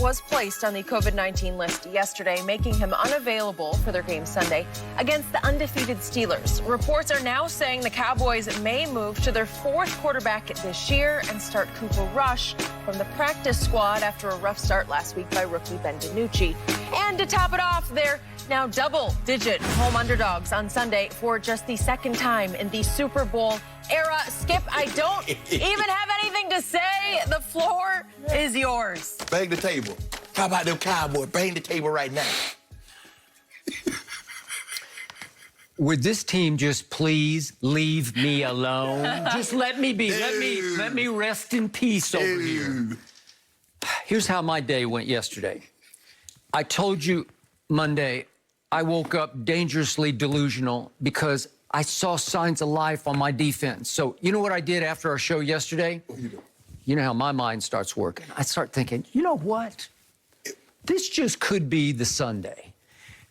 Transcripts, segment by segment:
was placed on the COVID-19 list yesterday, making him unavailable for their game Sunday against the undefeated Steelers. Reports are now saying the Cowboys may move to their fourth quarterback this year and start Cooper Rush from the practice squad after a rough start last week by rookie Ben DiNucci. And to top it off, they're now double-digit home underdogs on Sunday for just the second time in the Super Bowl era. Skip, I don't even have anything to say. The floor is yours. Bang the table. How about them Cowboys? Bang the table right now. Would this team just please leave me alone? Just let me be. Let me rest in peace over here. Here's how my day went yesterday. I told you Monday I woke up dangerously delusional because I saw signs of life on my defense. So you know what I did after our show yesterday? What you do? You know how my mind starts working. I start thinking, you know what? This just could be the Sunday.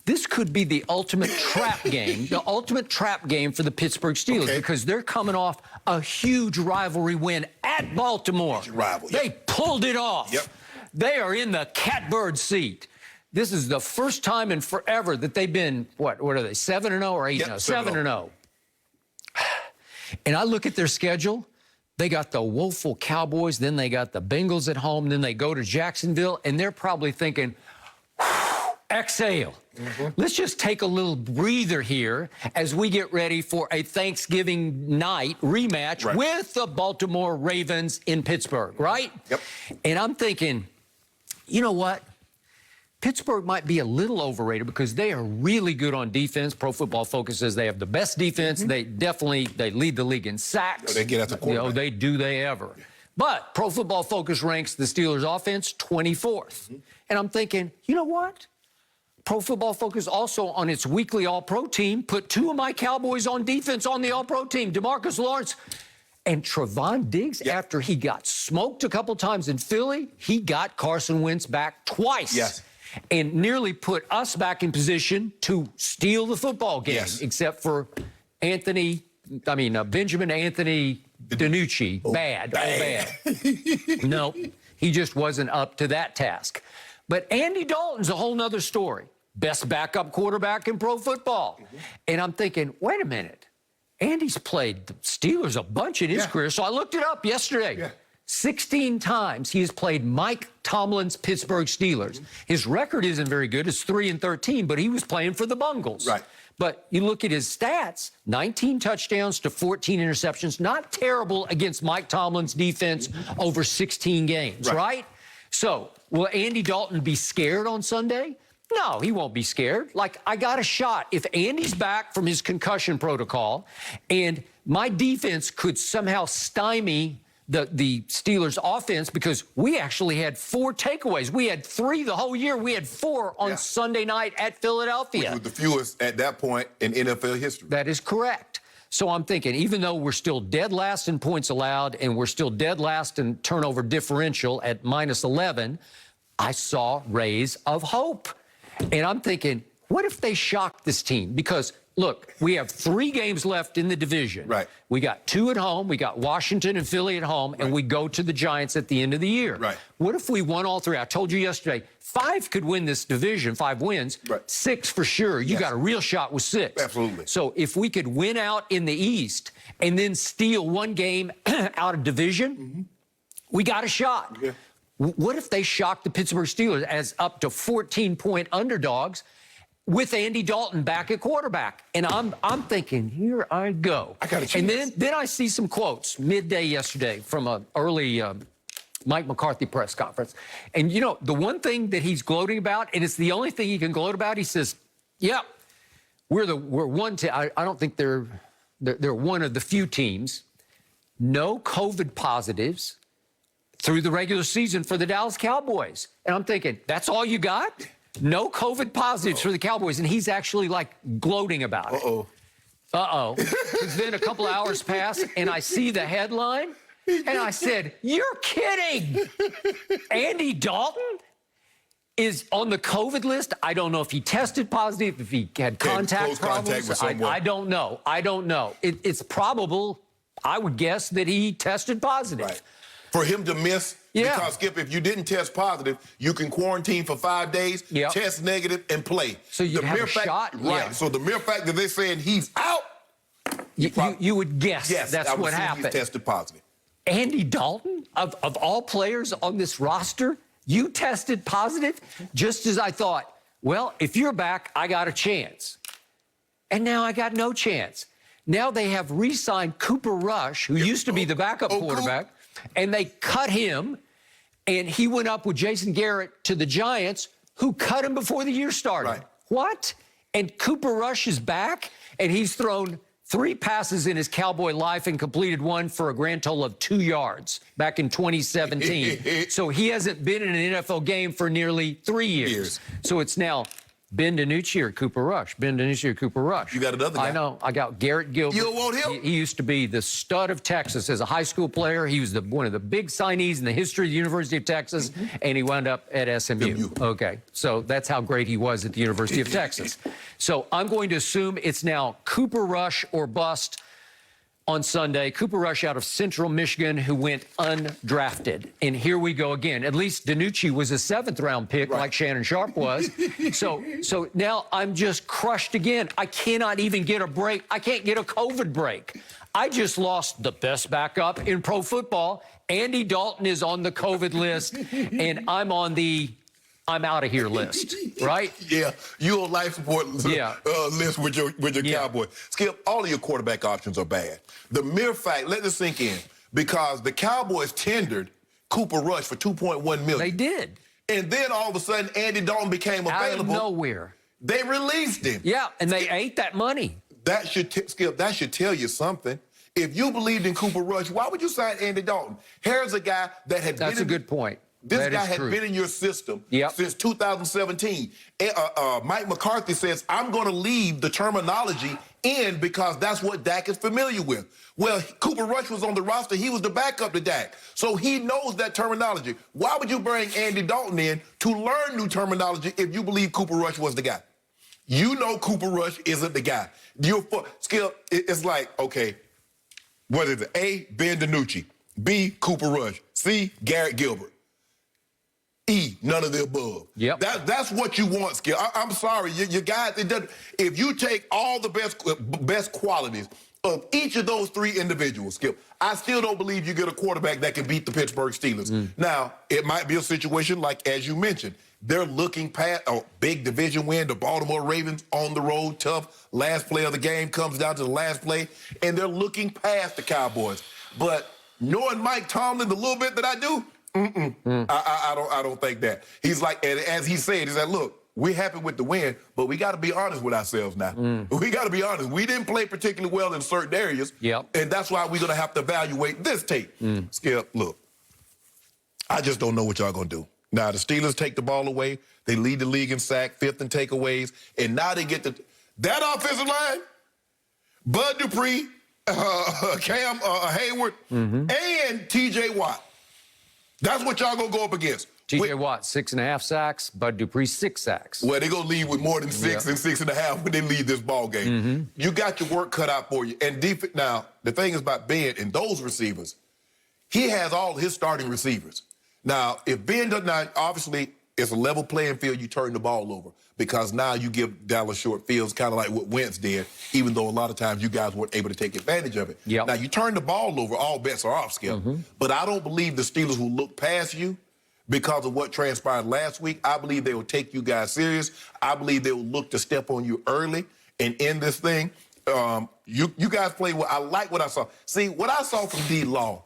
This could be the ultimate trap game, the ultimate trap game for the Pittsburgh Steelers, because they're coming off a huge rivalry win at Baltimore. They pulled it off. They are in the catbird seat. This is the first time in forever that they've been, what are they, 7-0 or 8-0? 7-0. And I look at their schedule. They got the woeful Cowboys, then they got the Bengals at home, then they go to Jacksonville, and they're probably thinking, exhale. Let's just take a little breather here as we get ready for a Thanksgiving night rematch with the Baltimore Ravens in Pittsburgh, right? And I'm thinking, you know what? Pittsburgh might be a little overrated because they are really good on defense. Pro Football Focus says they have the best defense. They lead the league in sacks. They get at the quarterback. They ever. But Pro Football Focus ranks the Steelers' offense 24th. And I'm thinking, you know what? Pro Football Focus also on its weekly All-Pro team put two of my Cowboys on defense on the All-Pro team, DeMarcus Lawrence and Trevon Diggs. After he got smoked a couple times in Philly, he got Carson Wentz back twice. And nearly put us back in position to steal the football game, except for Benjamin Anthony DiNucci. Bad. No, he just wasn't up to that task. But Andy Dalton's a whole nother story. Best backup quarterback in pro football. And I'm thinking, wait a minute. Andy's played the Steelers a bunch in his career, so I looked it up yesterday. 16 times he has played Mike Tomlin's Pittsburgh Steelers. His record isn't very good. It's 3-13, but he was playing for the Bungles. But you look at his stats, 19 touchdowns to 14 interceptions. Not terrible against Mike Tomlin's defense over 16 games, right? So will Andy Dalton be scared on Sunday? No, he won't be scared. Like, I got a shot. If Andy's back from his concussion protocol and my defense could somehow stymie the Steelers' offense, because we actually had 4 takeaways. We had 3 the whole year. We had 4 on Sunday night at Philadelphia. Which was the fewest at that point in NFL history. That is correct. So I'm thinking, even though we're still dead last in points allowed and we're still dead last in turnover differential at -11, I saw rays of hope. And I'm thinking, what if they shock this team? Because look, we have 3 games left in the division. We got 2 at home. We got Washington and Philly at home, and we go to the Giants at the end of the year. What if we won all 3? I told you yesterday, 5 could win this division, 5 wins. 6 for sure. You got a real shot with 6. Absolutely. So if we could win out in the East and then steal 1 game out of division, we got a shot. What if they shock the Pittsburgh Steelers as up to 14-point underdogs with Andy Dalton back at quarterback? And I'm thinking, here I go. I got a chance. And then I see some quotes midday yesterday from an early Mike McCarthy press conference. And, you know, the one thing that he's gloating about, and it's the only thing he can gloat about, he says, we're one team. I don't think they're one of the few teams. No COVID positives through the regular season for the Dallas Cowboys. And I'm thinking, that's all you got? No COVID positives for the Cowboys, and he's actually, like, gloating about it. Because then a couple hours pass, and I see the headline, and I said, you're kidding! Andy Dalton is on the COVID list. I don't know if he tested positive, if he had contact problems. I don't know. It's probable, I would guess, that he tested positive. For him to miss Yeah. Because, Skip, if you didn't test positive, you can quarantine for 5 days, Yep. test negative, and play. So you have a shot? Right. Yeah. So the mere fact that they're saying he's out, You would guess yes, that's I would what assume happened. he's tested positive. Andy Dalton, of all players on this roster, you tested positive just as I thought, well, if you're back, I got a chance. And now I got no chance. Now they have re-signed Cooper Rush, who used to be the backup quarterback, and they cut him, and he went up with Jason Garrett to the Giants, who cut him before the year started. Right. What? And Cooper Rush is back, and he's thrown 3 passes in his Cowboy life and completed 1 for a grand total of 2 yards back in 2017. So he hasn't been in an NFL game for nearly 3 years. So it's now Ben DiNucci or Cooper Rush. Ben DiNucci or Cooper Rush. You got another guy. I know. I got Garrett Gilbert. You don't want him? He used to be the stud of Texas as a high school player. He was one of the big signees in the history of the University of Texas, and he wound up at SMU. Okay, so that's how great he was at the University of Texas. So I'm going to assume it's now Cooper Rush or bust on Sunday. Cooper Rush out of Central Michigan, who went undrafted. And here we go again. At least DiNucci was a 7th-round pick, like Shannon Sharp was. So now I'm just crushed again. I cannot even get a break. I can't get a COVID break. I just lost the best backup in pro football. Andy Dalton is on the COVID list, and I'm on the I'm out of here list, right? Yeah, you on life support list with your Cowboy. Skip, all of your quarterback options are bad. The mere fact, let this sink in, because the Cowboys tendered Cooper Rush for $2.1 million. They did. And then all of a sudden, Andy Dalton became available. Out of nowhere. They released him. Yeah, and they ate that money. That should, Skip, that should tell you something. If you believed in Cooper Rush, why would you sign Andy Dalton? Here's a guy that had That's a good point. This guy had been in your system since 2017. Mike McCarthy says, I'm going to leave the terminology in because that's what Dak is familiar with. Well, Cooper Rush was on the roster. He was the backup to Dak. So he knows that terminology. Why would you bring Andy Dalton in to learn new terminology if you believe Cooper Rush was the guy? You know Cooper Rush isn't the guy. Skip, it's like, okay, what is it? A, Ben DiNucci. B, Cooper Rush. C, Garrett Gilbert. E, none of the above. Yep. That's what you want, Skip. I'm sorry, you guys. If you take all the best qualities of each of those 3 individuals, Skip, I still don't believe you get a quarterback that can beat the Pittsburgh Steelers. Now, it might be a situation like, as you mentioned, they're looking past a big division win. The Baltimore Ravens on the road, tough. Last play of the game comes down to the last play, and they're looking past the Cowboys. But knowing Mike Tomlin the little bit that I do, I don't think that. He's like, and as he said, he said, look, we're happy with the win, but we got to be honest with ourselves now. We got to be honest. We didn't play particularly well in certain areas, and that's why we're going to have to evaluate this tape. Skip, look, I just don't know what y'all going to do. Now, the Steelers take the ball away. They lead the league in sack, 5th in takeaways, and now they get that offensive line, Bud Dupree, Cam Hayward, and T.J. Watt. That's what y'all gonna go up against. T.J. Watt, 6.5 sacks. Bud Dupree, 6 sacks. Well, they're gonna leave with more than 6 and 6.5 when they leave this ball game. You got your work cut out for you. And now, the thing is about Ben and those receivers, he has all his starting receivers. Now, if Ben does not, obviously, it's a level playing field, you turn the ball over because now you give Dallas short fields, kind of like what Wentz did, even though a lot of times you guys weren't able to take advantage of it. Now, you turn the ball over, all bets are off, Skip. But I don't believe the Steelers will look past you because of what transpired last week. I believe they will take you guys serious. I believe they will look to step on you early and end this thing. You guys play well. I like what I saw. See, what I saw from D-Law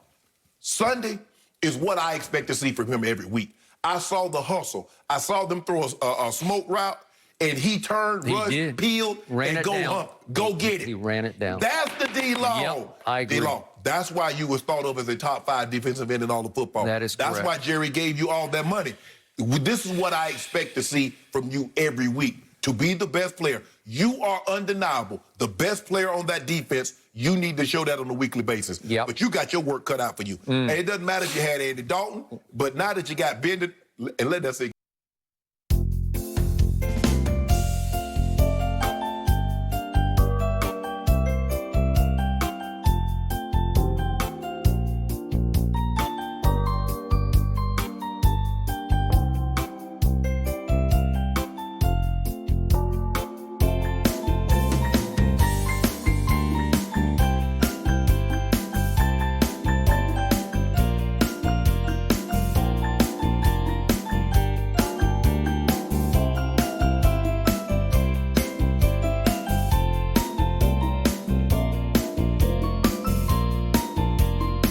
Sunday is what I expect to see from him every week. I saw the hustle. I saw them throw a smoke route, and he turned, rushed, peeled, and go get it. He ran it down. That's the D-Law. Yep, I agree. D-Law. That's why you was thought of as a top 5 defensive end in all of football. That is correct. That's why Jerry gave you all that money. This is what I expect to see from you every week. To be the best player. You are undeniable. The best player on that defense, you need to show that on a weekly basis. But you got your work cut out for you. And it doesn't matter if you had Andy Dalton, but now that you got Bended, and let that say